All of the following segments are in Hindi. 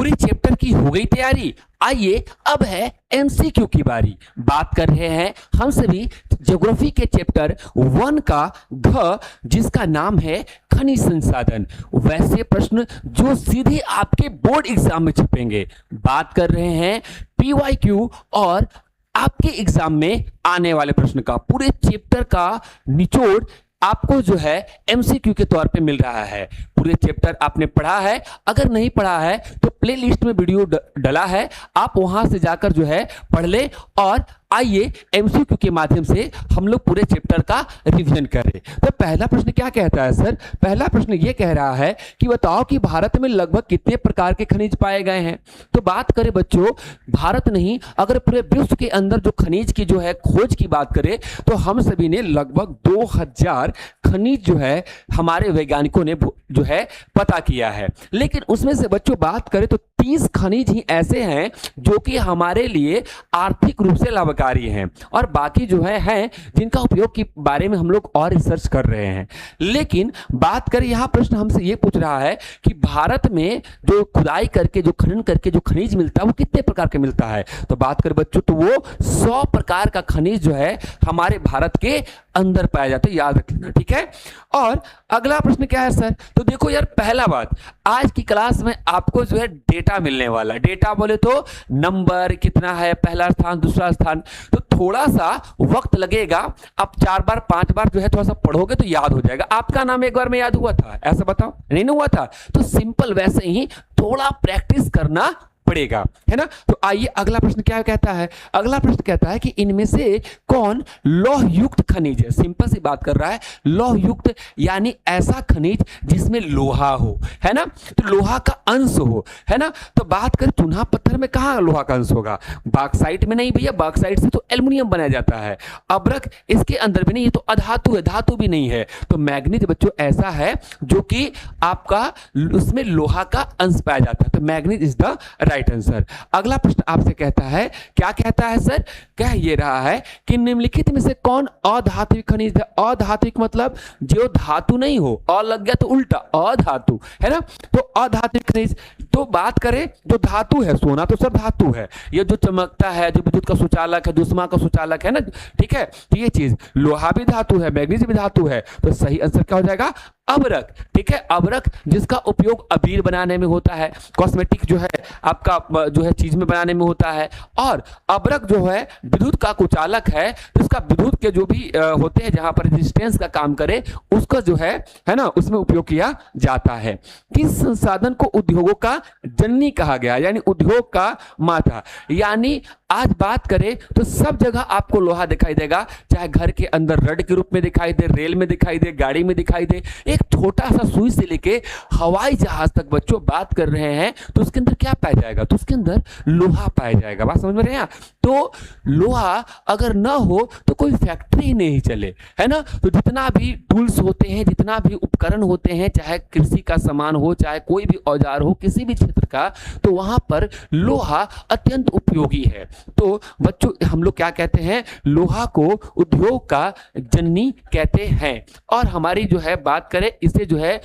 पूरे चैप्टर की हो गई तैयारी। आइए अब है एमसीक्यू की बारी। बात कर रहे हैं हम सभी ज्योग्राफी के चैप्टर 1 का घ, जिसका नाम है खनिज संसाधन। वैसे प्रश्न जो सीधे आपके बोर्ड एग्जाम में छपेंगे। बात कर रहे हैं पीवाईक्यू और आपके एग्जाम में आने वाले प्रश्न का। पूरे चैप्टर का निचोड़ आपको जो है एमसीक्यू के तौर पे मिल रहा है। पूरे चैप्टर आपने पढ़ा है, अगर नहीं पढ़ा है तो प्लेलिस्ट में वीडियो डला है, आप वहां से जाकर जो है पढ़ ले। और आइए एमसीक्यू के माध्यम से हम लोग पूरे चैप्टर का रिवीजन करें। तो पहला प्रश्न क्या कहता है सर? पहला प्रश्न ये कह रहा है कि बताओ कि भारत में लगभग कितने प्रकार के खनिज पाए गए हैं। तो बात करें बच्चों, भारत नहीं अगर पूरे विश्व के अंदर जो खनिज की जो है खोज की बात करें तो हम सभी ने लगभग 2000 खनिज जो है हमारे वैज्ञानिकों ने जो है पता किया है। लेकिन उसमें से बच्चों बात करें तो 30 खनिज ही ऐसे हैं जो कि हमारे लिए आर्थिक रूप से लाभकारी हैं, और बाकी जो है जिनका उपयोग के बारे में हम लोग और रिसर्च कर रहे हैं। लेकिन बात करें, यहां प्रश्न हमसे ये पूछ रहा है कि भारत में जो खुदाई करके जो खनन करके जो खनिज मिलता है वो कितने प्रकार के मिलता है। तो बात करें बच्चों तो वो 100 प्रकार का खनिज जो है हमारे भारत के अंदर पाया जाता है, याद रखना, ठीक है। और अगला प्रश्न क्या है सर? तो देखो यार, पहला बात, आज की क्लास में आपको जो है डेटा मिलने वाला। डेटा बोले तो नंबर कितना है, पहला स्थान दूसरा स्थान, तो थोड़ा सा वक्त लगेगा। आप 4 बार 5 बार जो है थोड़ा सा पढ़ोगे तो याद हो जाएगा। आपका नाम एक बार में याद हुआ था, ऐसा बताओ? नहीं ना हुआ था? तो सिंपल वैसे ही थोड़ा प्रैक्टिस करना पड़ेगा, है ना। तो आइए अगला प्रश्न क्या कहता है? अगला प्रश्न कहता है कि इनमें से कौन लौह युक्त खनिज है। सिंपल सी बात कर रहा है, लौह युक्त यानी ऐसा खनिज जिसमें लोहा हो, है ना, तो लोहा का अंश हो, है ना। तो बात कर चूना पत्थर में कहां लोहा का अंश होगा? बॉक्साइट में नहीं भैया, बॉक्साइट से तो एल्युमिनियम बनाया जाता है। अब्रक इसके अंदर भी नहीं, ये तो अधातु है, धातु भी नहीं है। तो मैग्नीज बच्चों ऐसा है जो कि आपका उसमें लोहा का अंश पाया जाता है। तो manganese is the right answer. अगला प्रश्न आपसे कहता है, क्या कहता है सर? कह ये रहा है कि निम्नलिखित में से कौन अधात्विक खनिज है। अधात्विक मतलब जो धातु नहीं हो, अ लग गया तो उल्टा अधातु, है ना। तो अधात्विक खनिज, तो बात करें जो धातु है, सोना तो सर धातु है, ये जो चमकता है, जो विद्युत का सुचालक है, जो उष्मा का सुचालक है ना, ठीक है। तो ये चीज लोहा भी धातु है, मैग्नीज भी धातु है। तो सही आंसर क्या हो जाएगा? अबरक, ठीक है। अबरक जिसका उपयोग अबीर बनाने में होता है, कॉस्मेटिक जो है आपका जो है चीज में बनाने में होता है। और अबरक जो है विद्युत का कुचालक है, तो इसका विद्युत के जो भी होते हैं जहां पर रेजिस्टेंस का काम करे उसका जो है ना, उसमें उपयोग किया जाता है। किस संसाधन को उद्योगों का जननी कहा गया, यानी उद्योग का माता। यानी आज बात करें तो सब जगह आपको लोहा दिखाई देगा, चाहे घर के अंदर रड के रूप में दिखाई दे, रेल में दिखाई दे, गाड़ी में दिखाई दे। एक छोटा सा सुई से लेके हवाई जहाज तक बच्चों बात कर रहे हैं तो उसके अंदर क्या पाया जाएगा? तो उसके अंदर लोहा पाया जाएगा। बात समझ में रहे हैं? तो लोहा अगर ना हो तो कोई फैक्ट्री नहीं चले, है ना। तो जितना भी टूल्स होते हैं, जितना भी उपकरण होते हैं, चाहे कृषि का सामान हो, चाहे कोई भी औजार हो किसी भी क्षेत्र का, तो वहां पर लोहा अत्यंत उपयोगी है। तो बच्चों हम लोग क्या कहते हैं? लोहा को उद्योग का जननी कहते हैं। और हमारी जो है बात करें इसे जो है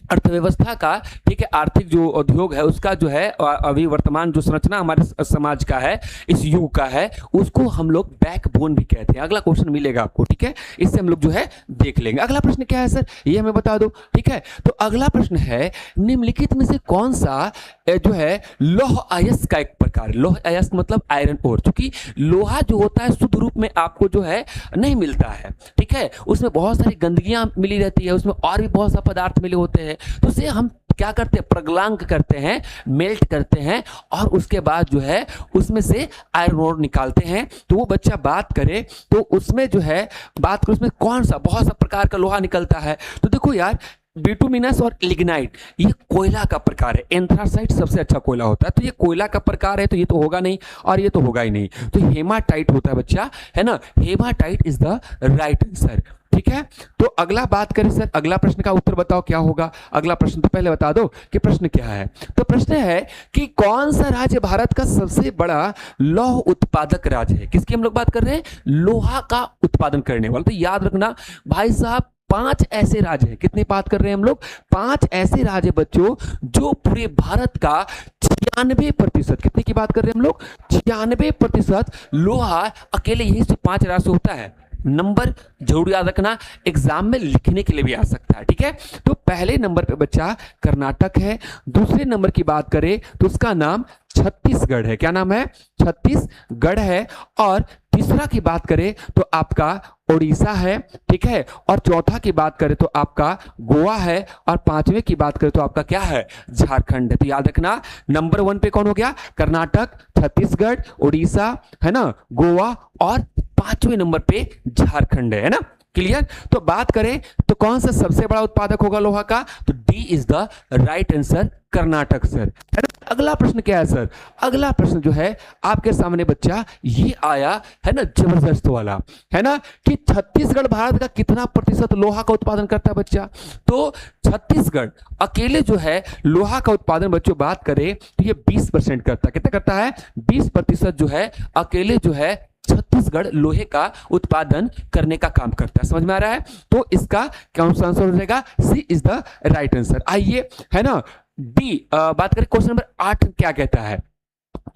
अर्थव्यवस्था का, ठीक है, आर्थिक जो उद्योग है उसका जो है अभी वर्तमान जो संरचना हमारे समाज का है, इस युग का है, उसको हम लोग बैकबोन भी कहते हैं। अगला क्वेश्चन मिलेगा आपको, ठीक है, इससे हम लोग जो है देख लेंगे। अगला प्रश्न क्या है सर, ये हमें बता दो, ठीक है। तो अगला प्रश्न है, निम्नलिखित में से कौन सा जो है लौह अयस्क का एक प्रकार। लौह अयस्क मतलब आयरन ओर, क्योंकि लोहा जो होता है शुद्ध रूप में आपको जो है नहीं मिलता है, ठीक है, उसमें बहुत सारी गंदगियां मिली रहती है, उसमें और भी बहुत सा पदार्थ मिले होते हैं। तो उसे हम क्या करते हैं? प्रगलांक करते हैं, मेल्ट करते हैं, और उसके बाद जो है उसमें से आयरन ओर निकालते हैं। तो वो बच्चा बात करे तो उसमें जो है बात करें उसमें कौन सा बहुत सा प्रकार का लोहा निकलता है। तो देखो यार, बिटुमिनस और लिग्नाइट ये कोयला का प्रकार है। एंथ्रासाइट सबसे अच्छा कोयला होता है, तो ये कोयला का प्रकार है, तो ये तो होगा नहीं और ये तो होगा ही नहीं। तो हेमाटाइट होता है बच्चा, है ना। Haematite is the right answer, ठीक है। तो अगला बात करें सर, अगला प्रश्न का उत्तर बताओ क्या होगा। अगला प्रश्न तो पहले बता दो कि प्रश्न क्या है। तो प्रश्न है कि कौन सा राज्य भारत का सबसे बड़ा लौह उत्पादक राज्य है। किसकी हम लोग बात कर रहे हैं? लोहा का उत्पादन करने वाला। तो याद रखना भाई साहब, 5 ऐसे राज्य हैं, कितनी बात कर रहे हैं हम लोग, 5 ऐसे राज्य बच्चों जो पूरे भारत का 96%, कितने की बात कर रहे हैं हम लोग, 96% लोहा अकेले यही से 5 राज्य से होता है। नंबर जरूर याद रखना, एग्जाम में लिखने के लिए भी आ सकता है, ठीक है। तो पहले नंबर पे बच्चा कर्नाटक है, दूसरे नंबर की बात करें तो उसका नाम छत्तीसगढ़ है, क्या नाम है, छत्तीसगढ़ है, और तीसरा की बात करें तो आपका उड़ीसा है, ठीक है, और चौथा की बात करें तो आपका गोवा है, और पांचवें की बात करें तो आपका क्या है, झारखंड है। तो याद रखना नंबर 1 पे कौन हो गया, कर्नाटक, छत्तीसगढ़, उड़ीसा, है ना, गोवा, और 5वें नंबर पे झारखंड है ना। क्लियर। तो बात करें तो कौन सा सबसे बड़ा उत्पादक होगा लोहा का, तो D is the right answer, Karnataka sir, है ना। अगला प्रश्न क्या है सर, अगला प्रश्न जो है आपके सामने बच्चा ये आया है ना, जबरदस्त वाला, है ना, कि छत्तीसगढ़ भारत का कितना प्रतिशत लोहा का उत्पादन करता है बच्चा। तो छत्तीसगढ़ अकेले जो है लोहा का उत्पादन बच्चों बात करें तो ये 20% करता है, कितना करता है, 20% जो है अकेले जो है छत्तीसगढ़ लोहे का उत्पादन करने का काम करता है। समझ में आ रहा है। तो इसका कौन सा आंसर हो जाएगा, सी इज द राइट आंसर। आइए, है ना, बी बात करें क्वेश्चन नंबर 8 क्या कहता है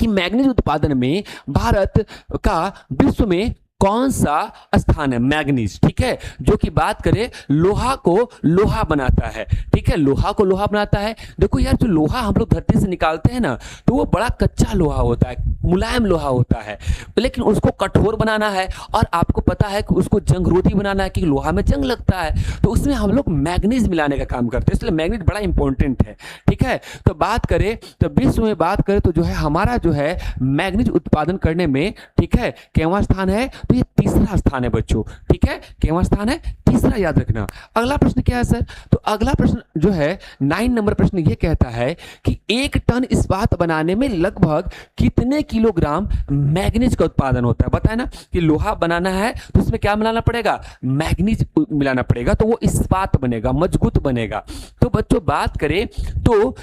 कि मैग्नीज उत्पादन में भारत का विश्व में कौन सा स्थान है, मैग्नीज, ठीक है, जो कि बात करें लोहा को लोहा बनाता है, ठीक है, लोहा को लोहा बनाता है। देखो यार, जो लोहा हम लोग धरती से निकालते हैं ना, तो वो बड़ा कच्चा लोहा होता है, मुलायम लोहा होता है, लेकिन उसको कठोर बनाना है और आपको पता है कि उसको जंगरोधी बनाना है, कि लोहा में जंग लगता है, तो उसमें हम लोग मैग्नीज मिलाने का काम करते हैं, इसलिए मैग्नीज बड़ा इंपॉर्टेंट है, ठीक है। तो बात करें तो विश्व में बात करें तो जो है हमारा जो है मैग्नीज उत्पादन करने में, ठीक है, केवां स्थान है, तो ये तीसरा स्थान है बच्चों, ठीक है, केवां स्थान है, तीसरा, याद रखना। अगला प्रश्न क्या है सर, तो अगला प्रश्न जो है 9 नंबर प्रश्न ये कहता है कि 1 टन इस्पात बनाने में लगभग कितने किलोग्राम मैग्नीज का उत्पादन होता है। बताए ना कि लोहा बनाना है तो उसमें क्या मिलाना पड़ेगा, मैग्नीज मिलाना पड़ेगा, तो वो इस्पात बनेगा, मजबूत बनेगा। तो बच्चों बात करें तो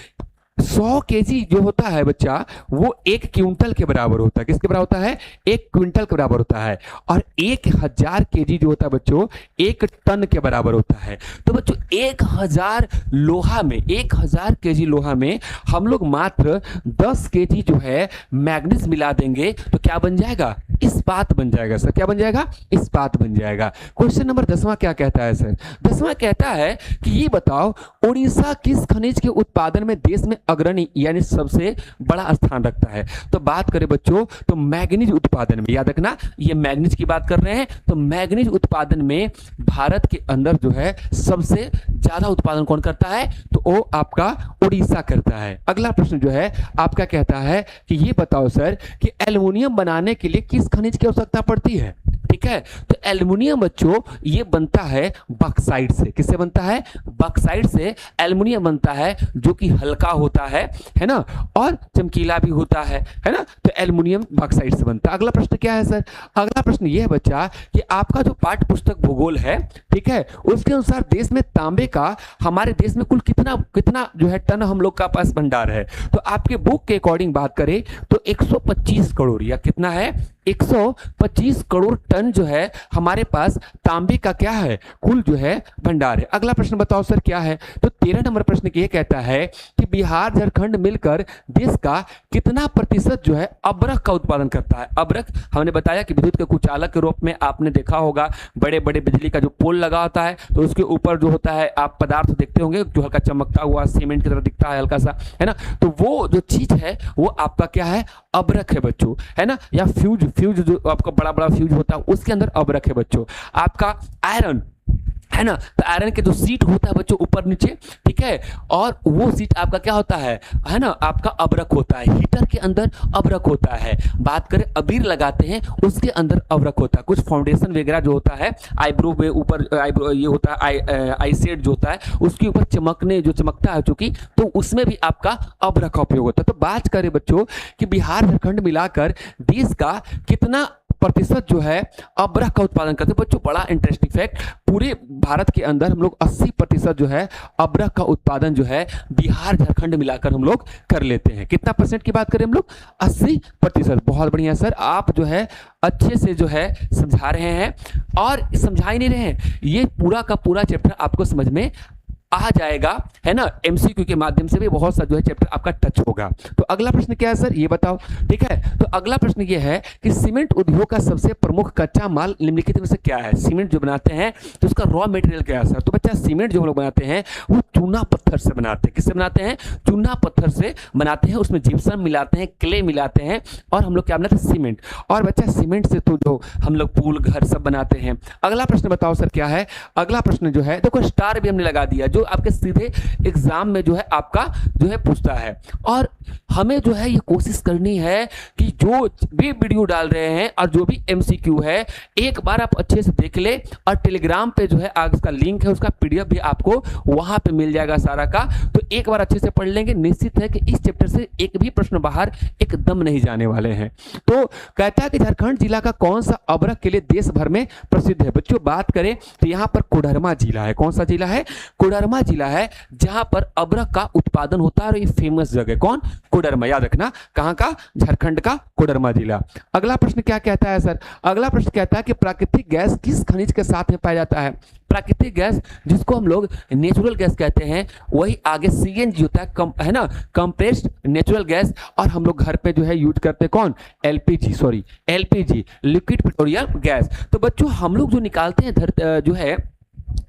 100 केजी जो होता है बच्चा वो 1 क्विंटल के बराबर होता है, किसके बराबर होता है, 1 क्विंटल के बराबर होता है, और 1000 केजी जो होता है बच्चों 1 टन के बराबर होता है। तो बच्चों 1000 लोहा में, 1000 केजी लोहा में हम लोग मात्र 10 केजी जो है मैग्नीज मिला देंगे तो क्या बन जाएगा, इस्पात बन जाएगा सर, क्या बन जाएगा, इस्पात बन जाएगा। क्वेश्चन नंबर 10वां क्या कहता है सर, 10वां कहता है कि ये बताओ उड़ीसा किस खनिज के उत्पादन में देश में अग्रणी यानी सबसे बड़ा स्थान रखता है। तो बात करें बच्चों तो मैग्नीज उत्पादन में, याद रखना ये मैग्नीज की बात कर रहे हैं, तो मैग्नीज उत्पादन में भारत के अंदर जो है सबसे ज्यादा उत्पादन कौन करता है, तो वो आपका उड़ीसा करता है। अगला प्रश्न जो है आपका कहता है कि ये बताओ सर कि एल्युमिनियम बनाने के लिए किस खनिज की आवश्यकता पड़ती है, ठीक है। तो एल्युमिनियम बच्चों ये बनता है बॉक्साइट से, किससे बनता है, बॉक्साइट से एल्युमिनियम बनता है, जो कि हल्का होता है ना, और चमकीला भी होता है ना। तो एल्युमिनियम बॉक्साइट से बनता है। अगला प्रश्न क्या है सर, अगला प्रश्न ये है बच्चा कि आपका जो पाठ्य पुस्तक भूगोल है, ठीक है, उसके अनुसार देश में तांबे का हमारे देश में कुल कितना जो है टन हम लोग का पास भंडार है। तो आपके बुक के अकॉर्डिंग बात करें तो 125 करोड़ या कितना है, 125 करोड़ टन जो है हमारे पास तांबे का क्या है, कुल जो है भंडार है। अगला प्रश्न बताओ सर क्या है, तो 13 नंबर प्रश्न ये कहता है कि बिहार झारखंड मिलकर देश का कितना प्रतिशत जो है अब्रक का उत्पादन करता है। अब्रक हमने बताया कि विद्युत के कुचालक के रूप में आपने देखा होगा, बड़े बड़े बिजली का जो पोल लगा होता है तो उसके ऊपर जो होता है आप पदार्थ देखते होंगे जो हल्का चमकता हुआ सीमेंट की तरह दिखता है हल्का सा, है ना। तो वो जो चीज है वो आपका क्या है, अब्रक है बच्चों, है ना, या फ्यूज जो आपका बड़ा बड़ा फ्यूज होता है उसके अंदर अब्रक है बच्चों। आपका आयरन है ना, तो आयरन के जो सीट होता है बच्चों ऊपर नीचे, ठीक है, और वो सीट आपका क्या होता है ना, आपका अब्रक होता है। हीटर के अंदर अब्रक होता है। बात करें अबीर लगाते हैं उसके अंदर अब्रक होता है। कुछ फाउंडेशन वगैरह जो होता है आईब्रो पे ऊपर आईब्रो ये होता है आई शेड जो होता है उसके ऊपर चमकने जो चमकता है चूंकि, तो उसमें भी आपका अब्रक का उपयोग होता है। तो बात करें बच्चों कि बिहार झारखंड मिलाकर देश का कितना 80% जो है अबरख का उत्पादन करते हैं। बच्चों बड़ा इंटरेस्टिंग फैक्ट, पूरे भारत के अंदर हम लोग 80% जो है अबरख का उत्पादन जो है बिहार झारखंड मिलाकर हम लोग कर लेते हैं। कितना परसेंट की बात करें हम लोग? 80%। बहुत बढ़िया सर, आप जो है अच्छे से जो है समझा रहे हैं और समझा ही नहीं रहे हैं, ये पूरा का पूरा चैप्टर आपको समझ में आ जाएगा, है ना। एमसीक्यू के माध्यम से भी बहुत सा जो है चैप्टर आपका टच होगा। तो अगला प्रश्न क्या है सर, ये बताओ। ठीक है, तो अगला प्रश्न ये है कि सीमेंट उद्योग का सबसे प्रमुख कच्चा माल निम्नलिखित में से क्या है? सीमेंट जो बनाते हैं तो उसका रॉ मटेरियल क्या है सर? तो बच्चा सीमेंट जो हम लोग बनाते हैं वो चूना पत्थर से बनाते हैं। किससे बनाते हैं? चूना पत्थर से बनाते हैं, उसमें जिप्सम मिलाते हैं, क्ले मिलाते हैं और हम लोग क्या बनाते हैं? सीमेंट। और बच्चा सीमेंट से तो जो हम लोग पुल घर सब बनाते हैं। अगला प्रश्न बताओ सर क्या है? अगला प्रश्न जो है, देखो स्टार भी हमने लगा दिया, जो आपके सीधे एग्जाम में जो है आपका जो है पूछता है। और हमें जो है ये कोशिश करनी है कि जो भी वीडियो डाल रहे हैं और जो भी एमसीक्यू है एक बार आप अच्छे से देख ले, और टेलीग्राम पे जो है आज उसका लिंक है, उसका पीडीएफ भी आपको वहां पे मिल जाएगा सारा का। तो एक बार अच्छे से पढ़ लेंगे, निश्चित है कि इस चैप्टर से एक भी प्रश्न बाहर एकदम नहीं जाने वाले हैं। तो कहता है कि झारखंड जिला का कौन सा अबरख के लिए देश भर में प्रसिद्ध है? बच्चों बात करें तो यहाँ पर कोडरमा जिला है। कौन सा जिला है? कोडरमा जिला है, जहां पर अबरख का उत्पादन होता है और ये फेमस जगह। कौन? कोडरमा। याद रखना, कहां का? झारखंड का कोडरमा जिला। अगला प्रश्न क्या कहता है सर? अगला प्रश्न कहता है कि प्राकृतिक गैस किस खनिज के साथ में पाया जाता है? प्राकृतिक गैस जिसको हम लोग नेचुरल गैस कहते हैं, वही आगे सीएनजी होता है, है ना, कंप्रेस्ड नेचुरल गैस। और हम लोग घर पे जो है यूज करते हैं कौन? LPG, liquid petroleum gas. तो बच्चों हम लोग जो निकालते हैं जो है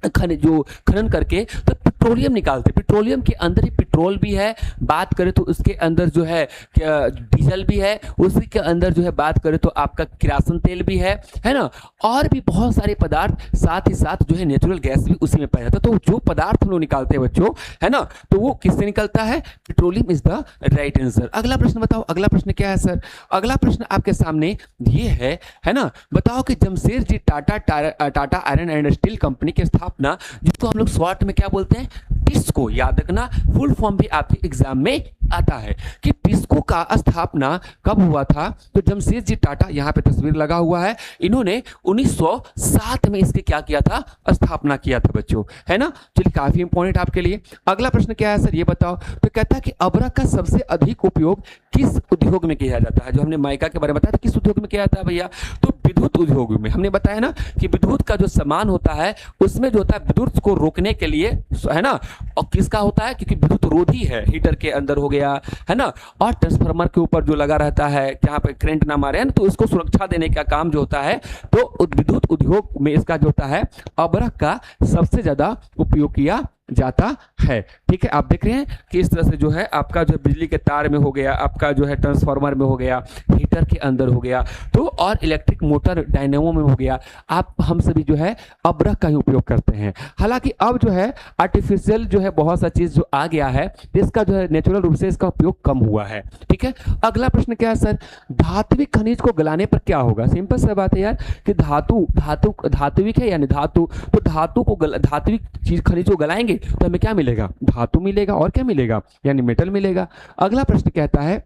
खनन करके, तो पेट्रोलियम निकालते। पेट्रोलियम के अंदर ही पेट्रोल भी है, बात करें तो उसके अंदर जो है डीजल भी है, उसी के अंदर जो है बात करें तो आपका किरासन तेल भी है ना, और भी बहुत सारे पदार्थ, साथ ही साथ जो है नेचुरल गैस भी उसी में पाया जाता है। तो जो पदार्थ हम लोग निकालते हैं बच्चों, है ना, तो वो किससे निकलता है? Petroleum is the right answer. अगला प्रश्न बताओ, अगला प्रश्न क्या है सर? अगला प्रश्न आपके सामने ये है ना, बताओ कि Jamshedji Tata iron and steel company की स्थापना, जिसको हम लोग शॉर्ट में क्या बोलते हैं? टिस्को। याद रखना, फुल फॉर्म भी आपके एग्जाम में आता है कि टिस्को का स्थापना कब हुआ था? तो जमशेदजी टाटा, यहाँ पे तस्वीर लगा हुआ है, इन्होंने 1907 में इसके क्या किया था? स्थापना किया था बच्चों, है ना। चलिए काफी इंपॉर्टेंट आपके लिए। अगला प्रश्न क्या है सर, ये बताओ। तो कहता है कि अबरख का सबसे अधिक उपयोग किस उद्योग में किया जाता है? जो हमने माइका के बारे में बताया था, किस उद्योग में किया जाता है भैया? तो विद्युत उद्योग में। हमने बताया ना कि विद्युत का जो सामान होता है उसमें जो होता है विद्युत को रोकने के लिए, है ना, और किसका होता है? क्योंकि विद्युत रोधी है, हीटर के अंदर हो गया, है ना, और ट्रांसफार्मर के ऊपर जो लगा रहता है, यहाँ पे करंट ना मारे, तो इसको सुरक्षा देने का काम जो होता है, तो विद्युत उद्योग में इसका जो होता है अबरख का सबसे ज्यादा उपयोग किया जाता है। ठीक है, आप देख रहे हैं कि इस तरह से जो है आपका जो बिजली के तार में हो गया, आपका जो है ट्रांसफार्मर में हो गया, हीटर के अंदर हो गया, तो और इलेक्ट्रिक मोटर डायनेमो में हो गया, आप हम सभी जो है अबरख का ही उपयोग करते हैं। हालांकि अब जो है आर्टिफिशियल जो है बहुत सा चीज जो आ गया है, इसका जो है नेचुरल रूप से इसका उपयोग कम हुआ है। ठीक है, अगला प्रश्न क्या है सर? धात्विक खनिज को गलाने पर क्या होगा? सिंपल सा बात है यार कि धात्विक है यानी धातु, तो धात्विक चीज खनिज को गलाएंगे तो हमें क्या मिलेगा? धातु मिलेगा, और क्या मिलेगा? यानी मेटल मिलेगा। अगला प्रश्न कहता है,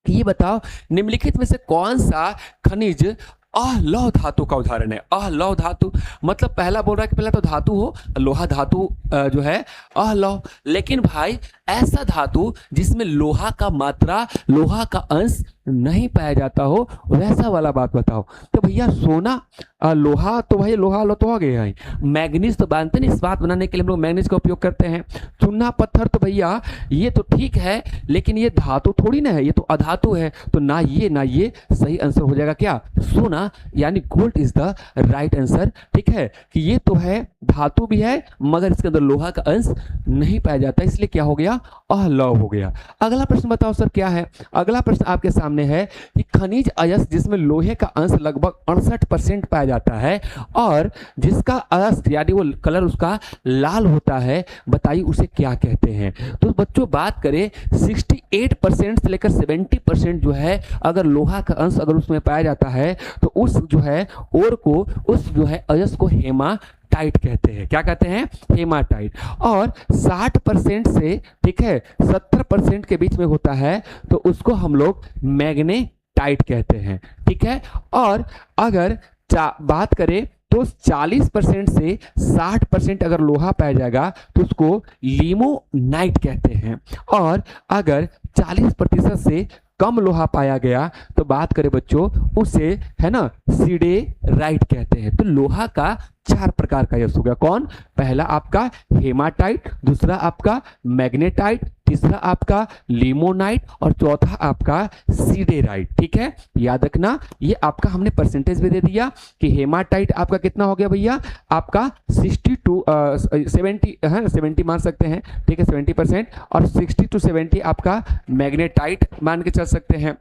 ये बताओ निम्नलिखित में से कौन सा खनिज अलौह धातु का उदाहरण है? अलौह धातु मतलब पहला बोल रहा है कि पहला तो धातु हो, लोहा धातु जो है अलौह, लेकिन भाई ऐसा धातु जिसमें लोहा का मात्रा, लोहा का अंश नहीं पाया जाता हो, वैसा वाला बात बताओ। तो भैया सोना, लोहा, तो भाई लोहा लो तो हो गया है। मैग्नीज तो जानते नहीं, इस्पात बनाने के लिए हम लोग मैग्नीज का उपयोग करते हैं। चूना पत्थर तो भैया ये तो ठीक है, लेकिन ये धातु थोड़ी ना है, ये तो अधातु है, तो ना ये सही आंसर हो जाएगा क्या? सोना, यानी gold is the right answer. ठीक है, कि ये तो है धातु भी है मगर इसके अंदर लोहा का अंश नहीं पाया जाता, इसलिए क्या हो गया? अलौह हो गया। अगला प्रश्न बताओ सर क्या है? अगला प्रश्न आपके सामने है कि खनिज अयस्क जिसमें लोहे का अंश लगभग 68% पाया जाता है और जिसका अयस्क यानी वो कलर उसका लाल होता है, बताइए उसे क्या कहते हैं? तो बच्चों बात करें 68% से लेकर 70% जो है अगर लोहा का अंश अगर उसमें पाया जाता है तो उस जो है ओर को, उस जो है अयस्क को हेमाटाइट कहते हैं। क्या कहते हैं? हेमाटाइट। और 60% से, ठीक है, 70% के बीच में होता है तो उसको हम लोग मैग्नेटाइट टाइट कहते हैं, ठीक है। और अगर बात करें तो 40% से 60% अगर लोहा पाया जाएगा तो उसको लिमोनाइट कहते हैं। और अगर 40% से कम लोहा पाया गया तो बात करें बच्चों उसे है ना सिडेराइट कहते हैं। तो लोहा का 4 प्रकार का यश हो गया। कौन? पहला आपका हेमाटाइट, दूसरा आपका मैग्नेटाइट, तीसरा आपका लिमोनाइट और चौथा आपका सिडेराइट, ठीक है। याद रखना, ये आपका हमने परसेंटेज भी दे दिया कि हेमाटाइट आपका कितना हो गया भैया, आपका 70 मान सकते हैं, ठीक है, 70%। और 60 to 70 आपका मैग्नेटाइट मान के चल सकते हैं,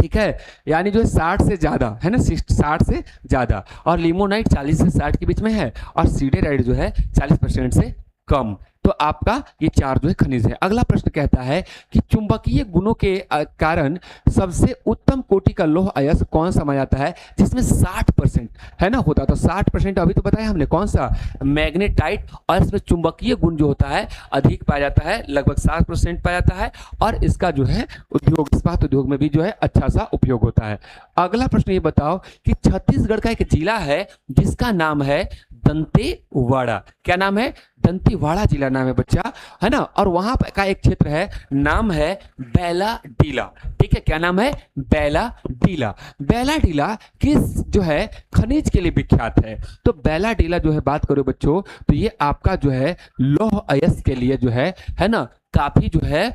ठीक है। यानी जो है 60 से ज्यादा है ना, 60 से ज्यादा। और लिमोनाइट 40 से 60 के बीच में है और सिडेराइट जो है 40% से कम। तो आपका ये 4 जो है खनिज है। अगला प्रश्न कहता है कि चुंबकीय गुणों के कारण सबसे उत्तम कोटि का लौह अयस्क कौन सा माना जाता है जिसमें 60% है ना होता। तो 60% अभी तो बताया हमने, कौन सा? मैग्नेटाइट। और इसमें चुंबकीय गुण जो होता है अधिक पाया जाता है, लगभग 60% पाया जाता है। और इसका जो है उद्योग, इस्पात उद्योग में भी जो है अच्छा सा उपयोग होता है। अगला प्रश्न ये बताओ कि छत्तीसगढ़ का एक जिला है जिसका नाम है दंतेवाड़ा। क्या नाम है? दंतेवाड़ा जिला नाम है बच्चा, है ना। और वहां का एक क्षेत्र है, नाम है बैलाडीला, ठीक है। क्या नाम है? बैलाडीला। बैलाडीला किस जो है खनिज के लिए विख्यात है? तो बैलाडीला जो है बात करो बच्चों तो ये आपका जो है लौह अयस्क के लिए जो है ना काफी जो है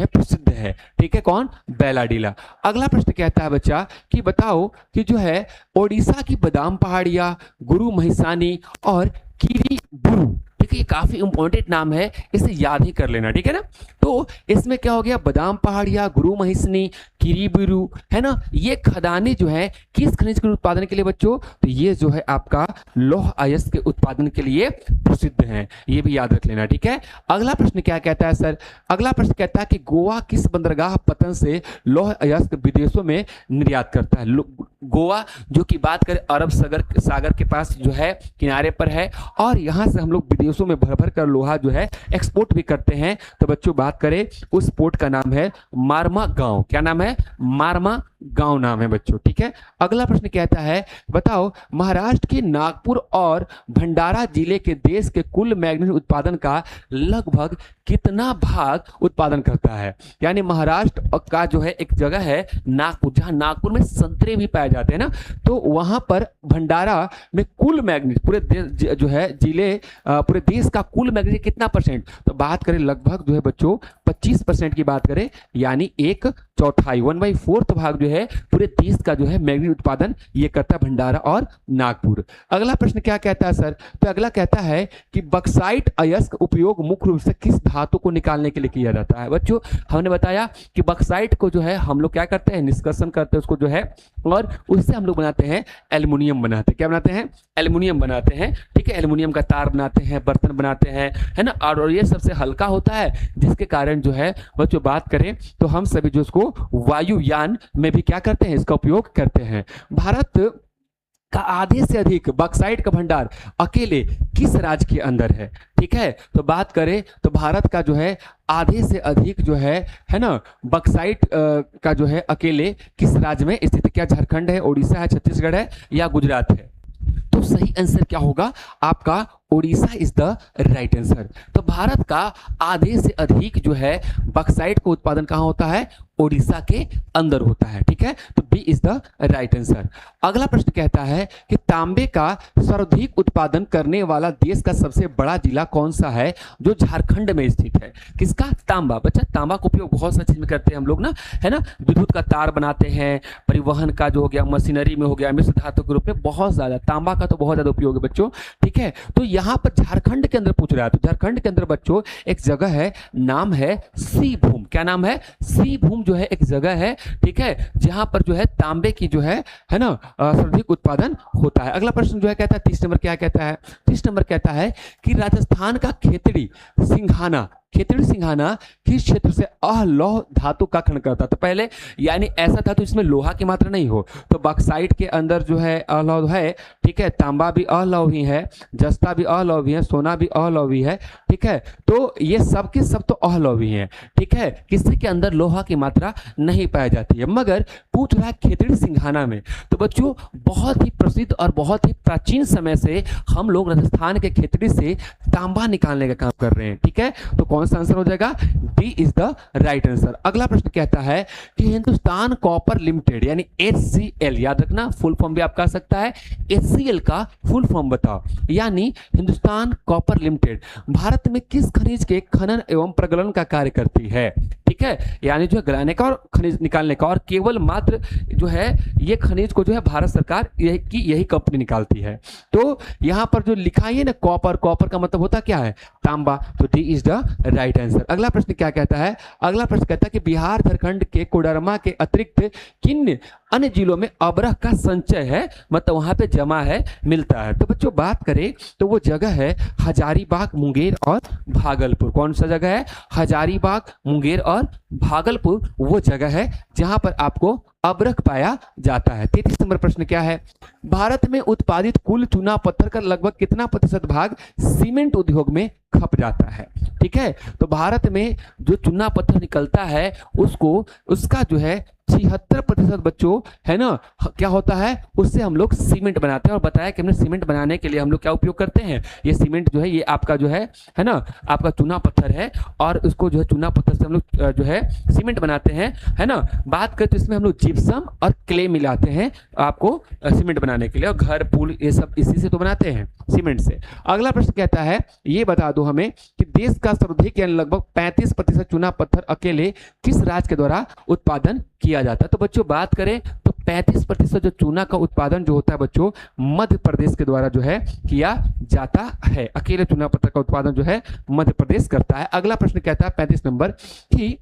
प्रसिद्ध है, ठीक है। कौन? बैलाडीला। अगला प्रश्न कहता है बच्चा कि बताओ कि जो है ओडिशा की बादाम पहाड़ियां, गुरु महिसानी और किरीबुरु, ठीक है, ये काफी इंपॉर्टेंट नाम है, इसे याद ही कर लेना, ठीक है ना। तो इसमें क्या हो गया, बादाम पहाड़ियां, गुरु महिसनी, किरीबुरु, है ना, ये खदानें जो है किस खनिज के उत्पादन के लिए बच्चों? तो ये जो है आपका लौह अयस्क के उत्पादन के लिए प्रसिद्ध हैं, ये भी याद रख लेना, ठीक है। अगला प्रश्न क्या कहता है सर? अगला प्रश्न कहता है कि गोवा किस बंदरगाह पतन से लौह अयस्क विदेशों में निर्यात करता है? गोवा जो कि बात करें अरब सागर के पास जो है किनारे पर है और यहां से हम लोग विदेशों में भर भर कर लोहा जो है एक्सपोर्ट भी करते हैं। तो बच्चों बात करें उस पोर्ट का नाम है मारमा गांव। क्या नाम है? मारमा गांव नाम है बच्चों, ठीक है। अगला प्रश्न कहता है बताओ महाराष्ट्र के नागपुर और भंडारा जिले के देश के कुल मैग्नीज उत्पादन का लगभग कितना भाग उत्पादन करता है? यानी महाराष्ट्र का जो है एक जगह है नागपुर, जहां नागपुर में संतरे भी पाए जाते हैं ना, तो वहां पर भंडारा में कुल मैग्नीज पूरे जो है जिले पूरे देश का कुल मैग्नीज कितना परसेंट? तो बात करें लगभग जो है बच्चों 25% की बात करें, यानी 1/4 1/4 भाग जो है पूरे देश का जो है मैग्नीज उत्पादन ये करता है भंडारा और नागपुर। अगला प्रश्न क्या कहता है सर? तो अगला कहता है कि बक्साइट अयस्क उपयोग मुख्य रूप से किस धातु को निकालने के लिए किया जाता है? बच्चों हमने बताया कि बक्साइट को जो है हम लोग क्या करते हैं, निष्कर्षण करते हैं उसको जो है, और उससे हम लोग बनाते हैं एल्युमिनियम बनाते हैं। क्या बनाते हैं? एल्युमिनियम बनाते हैं, ठीक है। एल्युमिनियम का तार बनाते हैं, बर्तन बनाते हैं, है ना। और ये सबसे हल्का होता है जिसके कारण जो है बच्चों बात करें तो हम सभी जो उसको वायुयान में भी क्या करते हैं, इसका उपयोग करते हैं। भारत का आधे से अधिक बक्साइट का भंडार अकेले किस राज्य के अंदर है? ठीक है, तो बात करें तो भारत का जो है आधे से अधिक जो है ना बक्साइट का जो है अकेले किस राज्य में स्थित है? क्या झारखंड है, उड़ीसा है, छत्तीसगढ़ है या गुजरात है? तो सही आंसर क्या होगा आपका? Odisha is the right answer. तो भारत का आधे से अधिक जो है बक्साइट का उत्पादन कहां होता है? ओडिशा के अंदर होता है, ठीक है। तो B is the right answer. अगला प्रश्न कहता है कि तांबे का सर्वाधिक उत्पादन करने वाला देश का सबसे बड़ा जिला कौन सा है जो झारखंड में स्थित है? किसका? तांबा। बच्चा तांबा का उपयोग बहुत सारी चीज में करते हैं हम लोग ना, है ना। विद्युत का तार बनाते हैं, परिवहन का जो हो गया, मशीनरी में हो गया, मिश्र धातु के रूप में बहुत ज्यादा तांबा का तो बहुत ज्यादा उपयोग है बच्चों, ठीक है। तो यहां पर झारखंड के अंदर पूछ रहा है, तो झारखंड के अंदर बच्चों एक जगह है, नाम है श्रीभूम। क्या नाम है? श्रीभूम जो है एक जगह है, ठीक है, जहां पर जो है तांबे की जो है ना सर्वाधिक उत्पादन होता है। अगला प्रश्न जो है कहता है 30 नंबर क्या कहता है? 30 नंबर कहता है कि राजस्थान का खेतड़ी सिंघाना खेतड़ी सिंघाना किस क्षेत्र से अलौह धातु का खनन करता है? तो पहले यानी ऐसा धातु जिसमें लोहा की मात्रा नहीं हो, तो बॉक्साइट के अंदर जो है अलौह है, ठीक है, तांबा भी अलौही है, जस्ता भी अलौही है, सोना भी अलौही है, ठीक है, तो ये सब के सब तो अलौही हैं, ठीक है, किसी के अंदर लोहा की मात्रा नहीं पाई जाती है। मगर पूछ रहा है खेतड़ी सिंघाना में, तो बच्चों बहुत ही प्रसिद्ध और बहुत ही प्राचीन समय से हम लोग राजस्थान के खेतड़ी से तांबा निकालने का काम कर रहे हैं, ठीक है, तो कौन सा आंसर हो जाएगा? D is the right answer. अगला प्रश्न कहता है कि हिंदुस्तान कॉपर लिमिटेड यानी HCL, याद रखना फुल फॉर्म भी आपका आ सकता है, HCL का फुल फॉर्म बताओ। यानी हिंदुस्तान कॉपर लिमिटेड भारत में किस खनिज के खनन एवं प्रगलन का कार्य करती है? ठीक है, यानी जो है गलाने का और खनिज निकालने का, और केवल मात्र जो है ये खनिज को जो है भारत सरकार यही कंपनी निकालती है। तो यहां पर जो लिखा है ना कॉपर, कॉपर का मतलब होता क्या है? तांबा, तो D is the right answer. अगला प्रश्न क्या कहता है? अगला प्रश्न कहता है कि बिहार झारखंड के कोडरमा के अतिरिक्त किन अन्य जिलों में अबरख का संचय है, मतलब वहां पे जमा है, मिलता है? तो बच्चों बात करें तो वो जगह है हजारीबाग, मुंगेर और भागलपुर। कौन सा जगह है? हजारीबाग, मुंगेर और भागलपुर वो जगह है जहां पर आपको अबरख पाया जाता है। 33 नंबर प्रश्न क्या है? भारत में उत्पादित कुल चूना पत्थर का लगभग कितना प्रतिशत भाग सीमेंट उद्योग में खप जाता है? ठीक है, तो भारत में जो चूना पत्थर निकलता है उसका जो है 76% बच्चों है ना क्या होता है, उससे हम लोग सीमेंट बनाते हैं। और बताया कि हमने सीमेंट बनाने के लिए हम लोग क्या उपयोग करते हैं? ये सीमेंट जो है ये आपका जो है ना आपका चूना पत्थर है, और उसको जो है चूना पत्थर से हम लोग जो है सीमेंट बनाते हैं, है ना। बात करें तो इसमें हम लोग जिप्सम और क्ले मिलाते हैं आपको सीमेंट बनाने के लिए, और घर पुल ये सब इसी से तो बनाते हैं, सीमेंट से। अगला प्रश्न कहता है ये बता दो हमें कि देश का सर्वाधिक यानी लगभग 35% चूना पत्थर अकेले किस राज्य के द्वारा उत्पादन किया जाता है? तो बच्चों बात करें तो 35% जो चूना का उत्पादन जो होता है बच्चों मध्य प्रदेश के द्वारा जो है किया जाता है। अकेले चूना पत्थर का उत्पादन जो है मध्य प्रदेश करता है। अगला प्रश्न कहता है 35 नंबर कि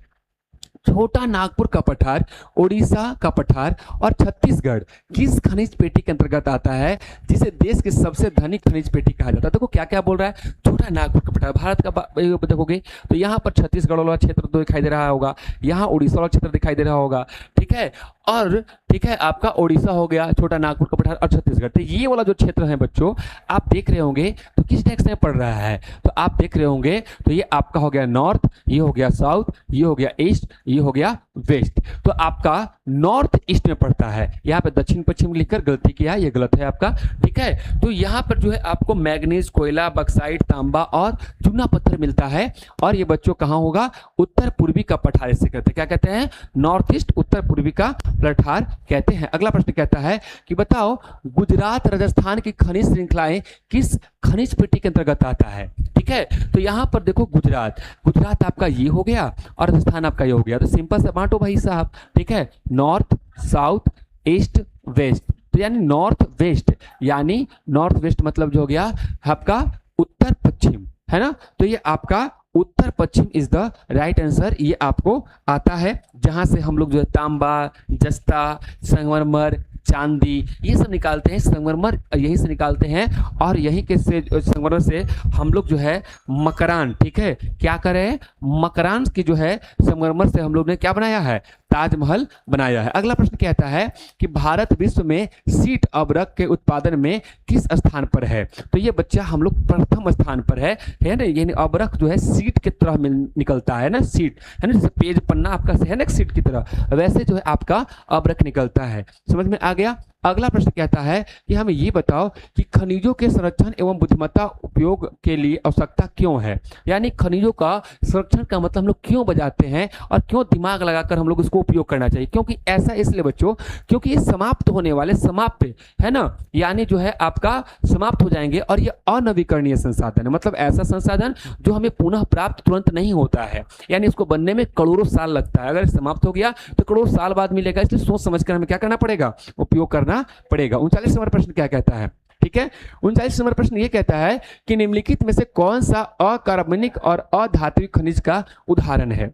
छोटा नागपुर का पठार, ओडिशा का पठार और छत्तीसगढ़ किस खनिज पेटी के अंतर्गत आता है जिसे देश की सबसे धनिक खनिज पेटी कहा जाता है? देखो क्या क्या बोल रहा है, छोटा नागपुर का पठार भारत का देखोगे तो यहाँ पर छत्तीसगढ़ वाला क्षेत्र तो दिखाई दे रहा होगा, यहाँ उड़ीसा वाला क्षेत्र दिखाई दे रहा होगा, ठीक है, और ठीक है आपका ओडिशा हो गया, छोटा नागपुर का पठार और छत्तीसगढ़। तो ये वाला जो क्षेत्र है बच्चों आप देख रहे होंगे तो किस डायरेक्शन में पड़ रहा है, तो आप देख रहे होंगे तो ये आपका हो गया नॉर्थ, ये हो गया साउथ, ये हो गया ईस्ट, ये हो गया वेस्ट। तो आपका नॉर्थ ईस्ट में पड़ता है, यहाँ पे दक्षिण पश्चिम लिखकर गलती किया है, ये गलत है आपका, ठीक है। तो यहाँ पर जो है आपको मैग्नीज, कोयला, बक्साइट, तांबा और चूना पत्थर मिलता है, और ये बच्चों कहाँ होगा? उत्तर पूर्वी का पठार इसे कहते हैं, क्या कहते हैं? नॉर्थ ईस्ट, उत्तर पूर्वी का पठार कहते हैं। अगला प्रश्न कहता है कि बताओ गुजरात राजस्थान की खनिज श्रृंखलाएं किस खनिज पेटी के अंतर्गत आता है? ठीक है, तो यहां पर देखो गुजरात आपका ये हो गया और राजस्थान आपका ये हो गया, तो सिंपल से बांटो भाई साहब, ठीक है, नॉर्थ, साउथ, ईस्ट, वेस्ट। तो यानी नॉर्थ वेस्ट, यानी नॉर्थ वेस्ट मतलब जो हो गया आपका उत्तर पश्चिम, है ना। तो ये आपका उत्तर पश्चिम इज द राइट आंसर, ये आपको आता है जहां से हम लोग जो है तांबा, जस्ता, संगमरमर, चांदी ये सब निकालते हैं, संगमरमर यहीं से निकालते हैं, और यहीं के से संगमरमर से हम लोग जो है मकरान, ठीक है, क्या करें? मकरान की जो है संगमरमर से हम लोग ने क्या बनाया है? ताजमहल बनाया है। अगला प्रश्न कहता है कि भारत विश्व में सीट अबरख के उत्पादन में किस स्थान पर है? तो ये बच्चा हम लोग प्रथम स्थान पर है ना। यानी अबरख जो है सीट की तरह निकलता है ना, सीट है ना, जैसे पेज पन्ना आपका है ना सीट की तरह, वैसे जो है आपका अबरख निकलता है। समझ में आ गया? अगला प्रश्न कहता है कि हमें ये बताओ कि खनिजों के संरक्षण एवं बुद्धिमत्ता उपयोग के लिए आवश्यकता क्यों है? यानी खनिजों का संरक्षण का मतलब हम लोग क्यों बजाते हैं और क्यों दिमाग लगाकर हम लोग उसको उपयोग करना चाहिए? क्योंकि ऐसा इसलिए बच्चों क्योंकि ये समाप्त होने वाले, समाप्त है ना, यानी जो है आपका समाप्त हो जाएंगे, और ये अनवीकरणीय संसाधन है, मतलब ऐसा संसाधन जो हमें पुनः प्राप्त तुरंत नहीं होता है, यानी इसको बनने में करोड़ों साल लगता है। अगर समाप्त हो गया तो करोड़ों साल बाद मिलेगा, इसलिए सोच समझकर हमें क्या करना पड़ेगा? उपयोग करना पड़ेगा। 39 नंबर प्रश्न क्या कहता है? ठीक है, 39 नंबर प्रश्न ये कहता है कि निम्नलिखित में से कौन सा अकार्बनिक और अधात्विक खनिज का उदाहरण है?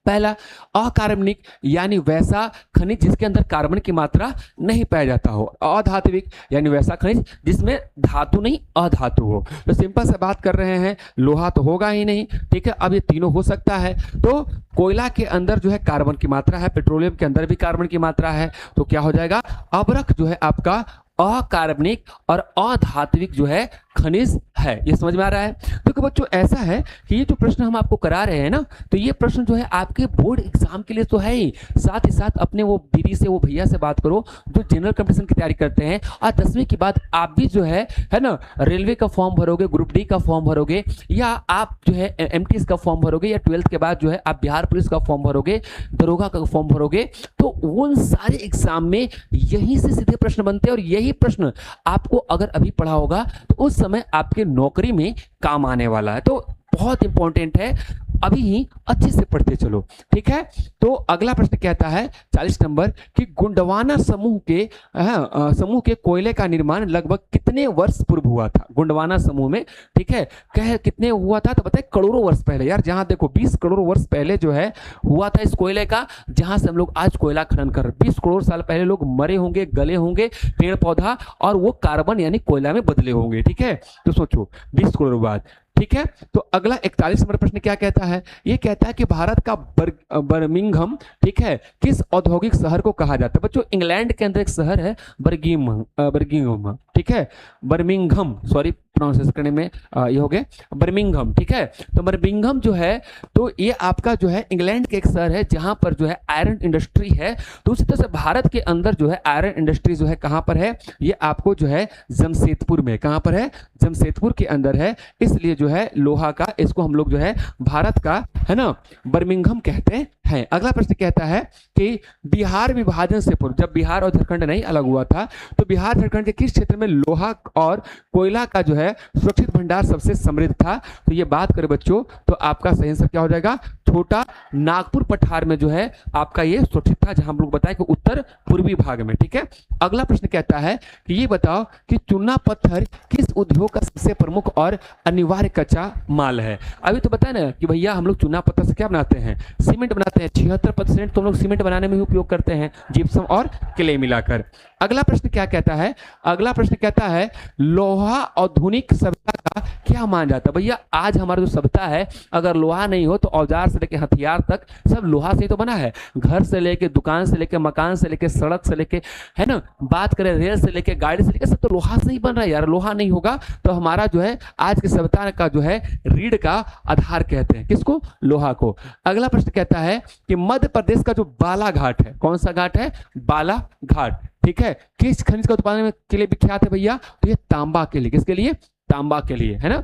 पहला अकार्बनिक यानी वैसा खनिज जिसके अंदर कार्बन की मात्रा नहीं पाया जाता हो। अधात्विक यानी वैसा खनिज जिसमें धातु नहीं अधातु हो। तो सिंपल से बात कर रहे हैं, लोहा तो होगा ही नहीं, ठीक है। अब ये तीनों हो सकता है, तो कोयला के अंदर जो है कार्बन की मात्रा है, पेट्रोलियम के अंदर भी कार्बन की मात्रा है, तो क्या हो जाएगा, अभ्रक जो है आपका अकार्बनिक और अधात्विक जो है खनिज है। ये समझ में आ रहा है। तो बच्चों ऐसा है कि ये जो प्रश्न हम आपको करा रहे हैं ना, तो ये प्रश्न जो है आपके बोर्ड एग्जाम के लिए तो है ही, साथ ही साथ अपने वो दीदी से, वो भैया से बात करो जो जनरल कंपटीशन की तैयारी करते हैं। और 10वीं के बाद आप भी जो है ना, रेलवे का फॉर्म भरोगे, ग्रुप डी का फॉर्म भरोगे, या आप जो है एमटीएस का फॉर्म भरोगे, या 12th के बाद जो है आप बिहार पुलिस का फॉर्म भरोगे, दरोगा का फॉर्म भरोगे, तो उन सारे एग्जाम में यहीं से सीधे प्रश्न बनते हैं। और यही प्रश्न आपको अगर अभी पढ़ा होगा तो उस समय आपके नौकरी में काम आने वाला है। तो बहुत इंपॉर्टेंट है, अभी ही अच्छे से पढ़ते चलो, ठीक है। तो अगला प्रश्न कहता है 40 नंबर कि गोंडवाना समूह के कोयले का निर्माण लगभग कितने वर्ष पूर्व हुआ था। गोंडवाना समूह में, ठीक है, कह कितने हुआ था, तो बताए करोड़ों वर्ष पहले। यार जहां देखो 20 करोड़ वर्ष पहले जो है हुआ था इस कोयले का, जहां से हम लोग आज कोयला खनन कर, 20 करोड़ साल पहले लोग मरे होंगे, गले होंगे पेड़ पौधा, और वो कार्बन यानी कोयला में बदले होंगे, ठीक है। तो सोचो 20 करोड़ बाद, ठीक है। तो अगला 41 नंबर प्रश्न क्या कहता है, ये कहता है कि भारत का बर्मिंघम, ठीक है, किस औद्योगिक शहर को कहा जाता है। बच्चों इंग्लैंड के अंदर एक शहर है बर्मिंघम, ठीक है, बर्मिंघम, सॉरी प्रोनाउंसिएशन करने में ये हो गए बर्मिंघम, ठीक है। तो बर्मिंघम जो है, तो ये आपका जो है इंग्लैंड के एक शहर है जहां पर जो है आयरन इंडस्ट्री है। तो उसी तरह से भारत के अंदर जो है आयरन इंडस्ट्री जो है कहां पर है, ये आपको जो है जमशेदपुर में, कहां पर है, जमशेदपुर के अंदर है। इसलिए जो है लोहा का, इसको हम लोग जो है भारत का, है ना, बर्मिंघम कहते हैं। अगला प्रश्न कहता है कि बिहार विभाजन से पूर्व, जब बिहार और झारखंड नहीं अलग हुआ था, तो बिहार झारखंड के किस क्षेत्र में लोहा और कोयला का जो है सुरक्षित भंडार सबसे समृद्ध था। तो ये बात करें बच्चों, तो आपका सही आंसर क्या हो जाएगा, छोटा नागपुर पठार में जो है आपका ये सुरक्षित था, जहां हम लोग बताए कि उत्तर पूर्वी भाग में, ठीक है। अगला प्रश्न कहता है कि ये बताओ कि चूना पत्थर किस उद्योग का सबसे प्रमुख और अनिवार्य कच्चा माल है। अभी तो बताया ना कि भैया हम लोग चूना पत्थर से क्या बनाते हैं, सीमेंट बनाते हैं। 76% तो हम लोग सीमेंट बनाने में भी उपयोग करते हैं, जिप्सम और क्ले मिलाकर। अगला प्रश्न क्या कहता है, अगला प्रश्न कहता है लोहा आधुनिक सभ्यता का क्या मान जाता है। भैया आज हमारा जो सभ्यता है, अगर लोहा नहीं हो तो औजार से लेके हथियार तक सब लोहा से ही तो बना है। घर से लेके, दुकान से लेके, मकान से लेके, सड़क से लेके, है ना, बात करें रेल से लेके, गाड़ी से लेके, सब तो लोहा से ही बन रहा है यार। लोहा नहीं होगा तो हमारा जो है आज की सभ्यता का जो है रीढ़ का आधार कहते हैं, किसको, लोहा को। अगला प्रश्न कहता है कि मध्य प्रदेश का जो बालाघाट है, कौन सा घाट है, बालाघाट, ठीक है, किस खनिज का उत्पादन के लिए विख्यात है भैया, तो ये तांबा के लिए, किसके लिए, तांबा के लिए, है ना।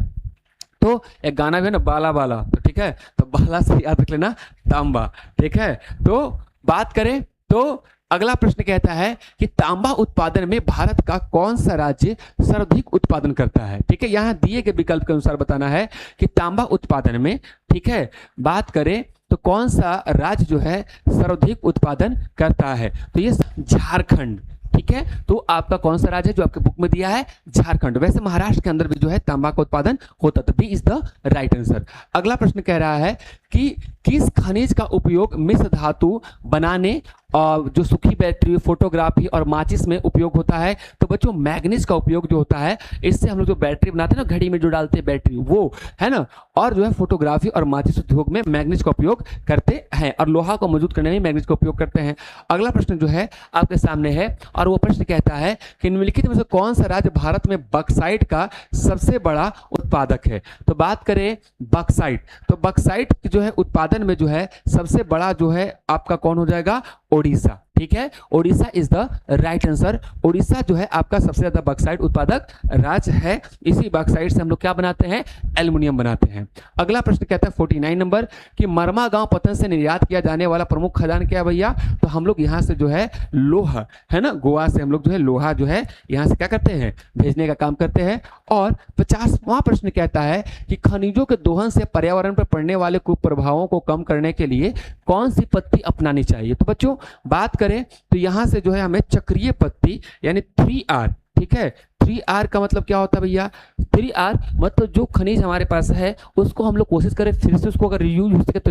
तो एक गाना भी है ना, बाला बाला, तो ठीक है, तो बाला से याद रख लेना तांबा, ठीक है। तो बात करें तो अगला प्रश्न कहता है कि तांबा उत्पादन में भारत का कौन सा राज्य सर्वाधिक उत्पादन करता है, ठीक है। यहां दिए गए विकल्प के अनुसार बताना है कि तांबा उत्पादन में, ठीक है, बात करें तो कौन सा राज्य जो है सर्वाधिक उत्पादन करता है, तो ये झारखंड, ठीक है। तो आपका कौन सा राज्य है जो आपके बुक में दिया है, झारखंड। वैसे महाराष्ट्र के अंदर भी जो है तांबा का उत्पादन होता था। B is the right answer. अगला प्रश्न कह रहा है कि किस खनिज का उपयोग मिश्र धातु बनाने और जो सुखी बैटरी, फोटोग्राफी और माचिस में उपयोग होता है। तो बच्चों मैग्नीज का उपयोग जो होता है, इससे हम लोग जो बैटरी बनाते हैं ना, घड़ी में जो डालते हैं बैटरी, वो है ना, और जो है फोटोग्राफी और माचिस उद्योग में मैग्नीज का उपयोग करते हैं, और लोहा को मजबूत करने में मैग्नीज का उपयोग करते हैं। अगला प्रश्न जो है आपके सामने है, और वो प्रश्न कहता है कि निम्नलिखित में से कौन सा राज्य भारत में बॉक्साइट का सबसे बड़ा उत्पादक है। तो बात करें बॉक्साइट, तो बॉक्साइट जो है उत्पादन में जो है सबसे बड़ा जो है आपका कौन हो जाएगा, ओडिशा, ठीक है। Odisha is the right answer. Odisha जो है आपका सबसे ज्यादा बॉक्साइट उत्पादक राज्य है। इसी बॉक्साइट से हम लोग क्या बनाते हैं, एल्युमिनियम बनाते हैं। अगला प्रश्न कहता है 49 नंबर कि मरमा गांव पतन से निर्यात किया जाने वाला प्रमुख खदान क्या है भैया। तो हम लोग यहाँ से जो है लोहा, है ना, गोवा से हम लोग जो है लोहा जो है यहाँ से क्या करते हैं, भेजने का काम करते हैं। और 50वां प्रश्न कहता है कि खनिजों के दोहन से पर्यावरण पर पड़ने वाले कुप्रभावों को कम करने के लिए कौन सी पद्धति अपनानी चाहिए। तो बच्चों बात करें तो यहां से जो है हमें चक्रीय पद्धति यानी 3R, ठीक है, 3R का मतलब क्या होता है भैया? 3R मतलब जो खनिज हमारे पास है उसको हम लोग कोशिश करें फिर से उसको अगर रीयूज हो सके तो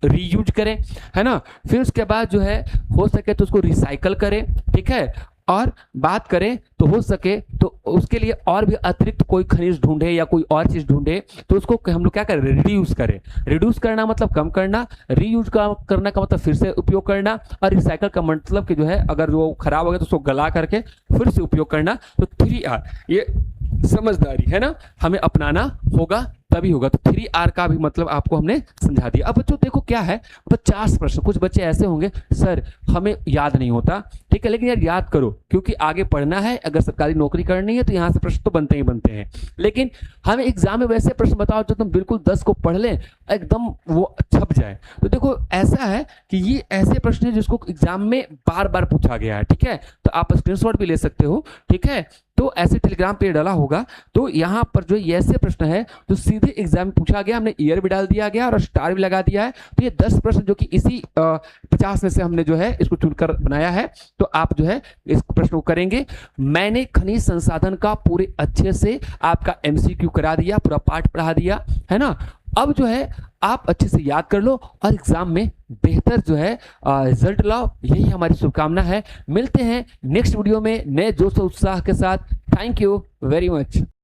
रीयूज करें, है ना। फिर उसके बाद जो है हो सके तो उसको रिसाइकल करें, ठीक है। और बात करें तो हो सके तो उसके लिए और भी अतिरिक्त कोई खनिज ढूंढे या कोई और चीज ढूंढे तो उसको हम लोग क्या करें? रिड्यूस करें। रिड्यूस करना मतलब कम करना, रीयूज करना का मतलब फिर से उपयोग करना, और रिसाइकल का मतलब कि जो है अगर वो खराब हो गया तो उसको गला करके फिर से उपयोग करना। तो 3R ये समझदारी है ना, हमें अपनाना होगा तभी होगा। तो 3R का भी मतलब आपको हमने समझा दिया। अब बच्चों देखो क्या है, 50 प्रश्न। कुछ बच्चे ऐसे होंगे सर हमें याद नहीं होता, ठीक है, लेकिन यार याद करो क्योंकि आगे पढ़ना है, अगर सरकारी नौकरी करनी है तो यहाँ से प्रश्न तो बनते ही बनते हैं। लेकिन हमें एग्जाम में वैसे प्रश्न बताओ जो तुम बिल्कुल 10 को पढ़ लें, एकदम वो छप जाए। तो देखो ऐसा है कि ये ऐसे प्रश्न है जिसको एग्जाम में बार बार पूछा गया है, ठीक है। तो आप स्क्रीनशॉट भी ले सकते हो, ठीक है। तो ऐसे टेलीग्राम पे डाला होगा। तो यहाँ पर जो ये ऐसे प्रश्न है जो सीधे एग्जाम में पूछा गया, हमने ईयर भी डाल दिया गया और स्टार भी लगा दिया है। तो ये 10 प्रश्न जो कि इसी 50 में से हमने जो है इसको चुनकर बनाया है। तो आप जो है इस प्रश्न को करेंगे। मैंने खनिज संसाधन का पूरे अच्छे से आपका MCQ करा दिया, पूरा पाठ पढ़ा दिया, है ना। अब जो है आप अच्छे से याद कर लो और एग्जाम में बेहतर जो है रिजल्ट लाओ, यही हमारी शुभकामना है। मिलते हैं नेक्स्ट वीडियो में नए जोश और उत्साह के साथ। Thank you very much.